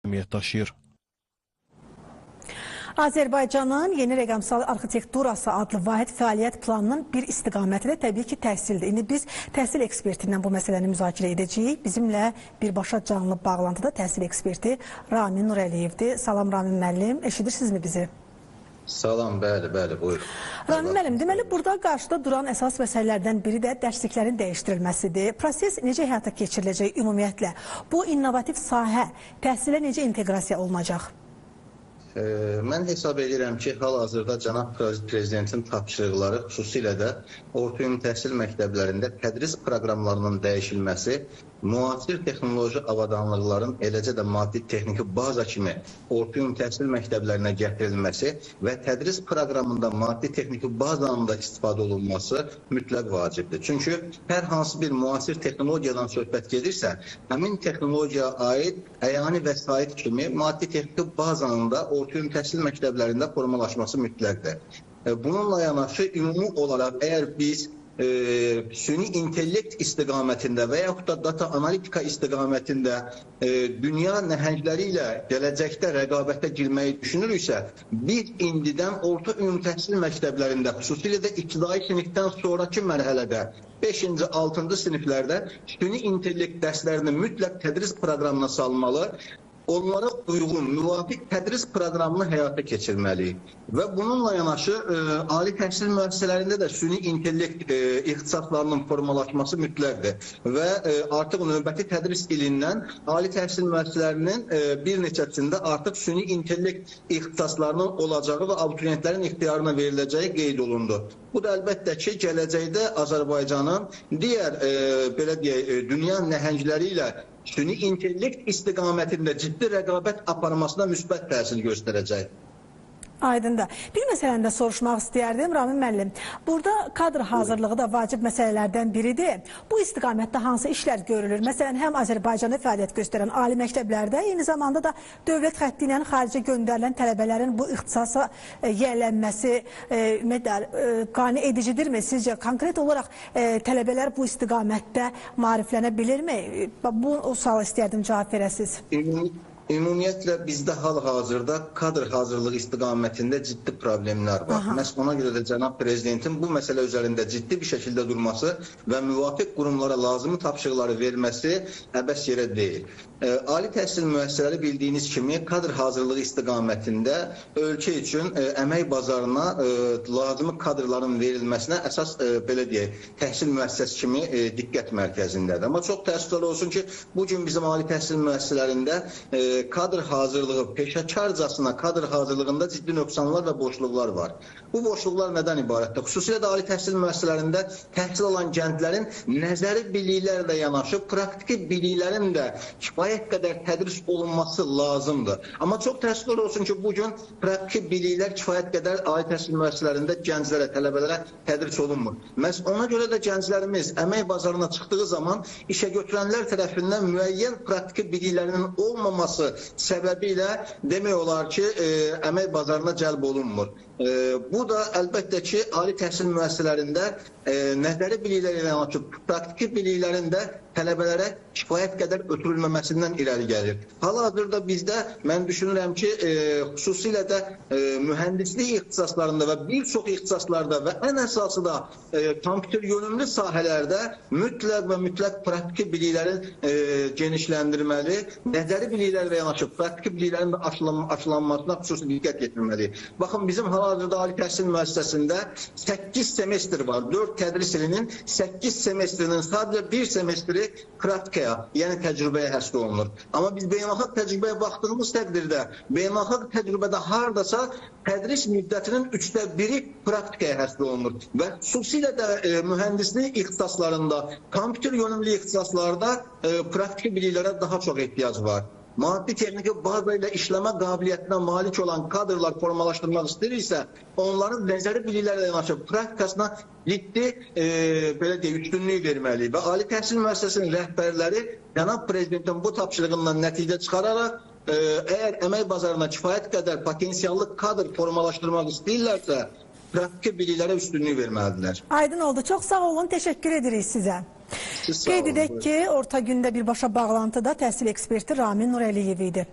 əhəmiyyət daşıyır. Azərbaycanın yeni rəqəmsal arxitekturası adlı vahid fəaliyyət planının bir istiqaməti də təbii ki təhsildir. İndi biz təhsil ekspertindən bu məsələni müzakirə edəcəyik. Bizimlə birbaşa canlı bağlantıda təhsil eksperti Ramin Nurəliyevdir. Salam Ramin müəllim, eşidirsinizmi bizi? Salam, bəli, buyur. Ramin müəllim, deməli burada qarşıda duran əsas məsələlərdən biri də dərsliklərin dəyişdirilməsidir. Proses necə həyata keçiriləcək ümumiyyətlə? Bu innovativ sahə təhsilə necə inteqrasiya olunacaq? Mən hesab edirəm ki, hal-hazırda cənab prezidentin tapşırıqları xüsusilə də orta ümumi təhsil məktəblərində tədris proqramlarının dəyişilməsi, müasir texnoloji avadanlıqların, eləcə də maddi-texniki baza kimi orta ümumi təhsil məktəblərinə gətirilməsi və tədris proqramında maddi-texniki bazanın da istifadə olunması mütləq vacibdir. Çünki hər hansı bir müasir texnologiyadan söhbət gedirsə, həmin texnologiyaya aid əyani vəsait kimi maddi-texniki bazanın da orta ümumi təhsil məktəblərində formalaşması mütləqdir. Bununla yanaşı, ümumi olaraq əgər biz süni intellekt istiqamətində və yaxud da data analitika istiqamətində dünya nəhəngləri ilə gələcəkdə rəqabətə girməyi düşünürüksə, biz indidən orta ümumi təhsil məktəblərində, xüsusilə də ibtidai sinifdən sonraki mərhələdə 5-ci, 6-cı siniflərdə süni intellekt dərslərini mütləq tədris proqramına salmalı, onlara uyğun, müvafiq tədris proqramını həyata keçirməliyik. Və bununla yanaşı, ali təhsil müəssisələrində də süni intellekt ixtisaslarının formalaşması mütləqdir. Və artıq növbəti tədris ilindən ali təhsil müəssisələrinin bir neçəsində artıq süni intellekt ixtisaslarının olacağı və abituriyentlərin ixtiyarına veriləcəyi qeyd olundu. Bu da əlbəttə ki, gələcəkdə Azərbaycanın digər, belə deyək, dünya nəhəngləri ilə süni intellekt istiqamətində ciddi rəqabət aparmasına müsbət təsir göstərəcək. Aydındır. Bir məsələni də soruşmaq istəyərdim, Ramin müəllim. Burada kadr hazırlığı da vacib məsələlərdən biridir. Bu istiqamətdə hansı işlər görülür? Məsələn, həm Azərbaycanda fəaliyyət göstərən ali məktəblərdə, eyni zamanda da dövlət xətti ilə xaricə göndərilən tələbələrin bu ixtisasa yiyələnməsi qane edicidirmi? Sizcə, konkret olaraq tələbələr bu istiqamətdə maariflənə bilirmi? Bu suala istəyərdim cavab verəsiniz. Ümumiyyətlə, bizdə hal-hazırda kadr hazırlığı istiqamətində ciddi problemlər var. Məhz ona görə də cənab prezidentin bu məsələ üzərində ciddi bir şəkildə durması və müvafiq qurumlara lazımi tapşırıqları verməsi əbəs yerə deyil. Ali təhsil müəssisələri bildiyiniz kimi kadr hazırlığı istiqamətində ölkə üçün əmək bazarına lazımi kadrların verilməsinə əsas, belə deyək, təhsil müəssisəsi kimi diqqət mərkəzindədir. Amma çox təəssüflər olsun ki, bugün bizim ali təhsil müəssisələrində kadr hazırlığı, peşəkarcasına kadr hazırlığında ciddi nöqsanlar və boşluqlar var. Bu boşluqlar nədən ibarətdir? Xüsusilə də ali təhsil müəssisələrində təhsil alan gənclərin nəzəri biliklərlə yanaşı, praktiki biliklərin də kifayət qədər tədris olunması lazımdır. Amma çox təəssüflər olsun ki, bugün praktiki biliklər kifayət qədər ali təhsil müəssisələrində gənclərə, tələbələrə tədris olunmur. Məhz ona görə də gənclərimiz əmək bazarına çıxdığı zaman işə götürənlər tərəfindən müəyyən praktiki biliklərinin olmaması səbəbilə demək olar ki, əmək bazarına cəlb olunmur. Bu da əlbəttə ki, ali təhsil müəssisələrində nəzəri biliklər ilə yanaşı, praktiki biliklərin də tələbələrə kifayət qədər ötürülməməsindən irəli gəlir. Hal-hazırda bizdə mən düşünürəm ki, xüsusilə də mühəndislik ixtisaslarında və bir çox ixtisaslarda və ən əsası da kompüter yönümlü sahələrdə mütləq praktiki biliklərin genişləndirməli, nəzəri biliklərlə yanaşı, praktiki biliklərin də aşılanmasına xüsusi diqqət yetirməli. Baxın, bizim hal-hazırda ali təhsil müəssisəsində 8 semestr var. 4 tədris ilinin 8 semestrinin sadəcə bir semestri praktikaya, yəni təcrübəyə həsr olunur. Amma biz beynəlxalq təcrübəyə baxdığımız təqdirdə, beynəlxalq təcrübədə hardasa tədris müddətinin 1/3-i praktikaya həsr olunur. Və xüsusilə də mühəndislik ixtisaslarında, kompüter yönümlü ixtisaslarda praktiki biliklərə daha çox ehtiyac var. Maddi texniki baza ilə işləmə qabiliyyətinə malik olan kadrlar formalaşdırmaq istəyirsə, onların nəzəri biliklərlə yanaşı praktikasına ciddi belə deyək, üstünlük verməli və ali təhsil müəssisəsinin rəhbərləri cənab prezidentin bu tapşırığından nəticə çıxararaq əgər əmək bazarına kifayət qədər potensiallı kadr formalaşdırmaq istəyirlərsə, praktiki biliklərə üstünlük verməlidirlər. Aydın oldu. Çox sağ olun. Təşəkkür edirik sizə. Qeyd edək ki, orta gündə birbaşa bağlantıda təhsil eksperti Ramin Nurəliyev idi.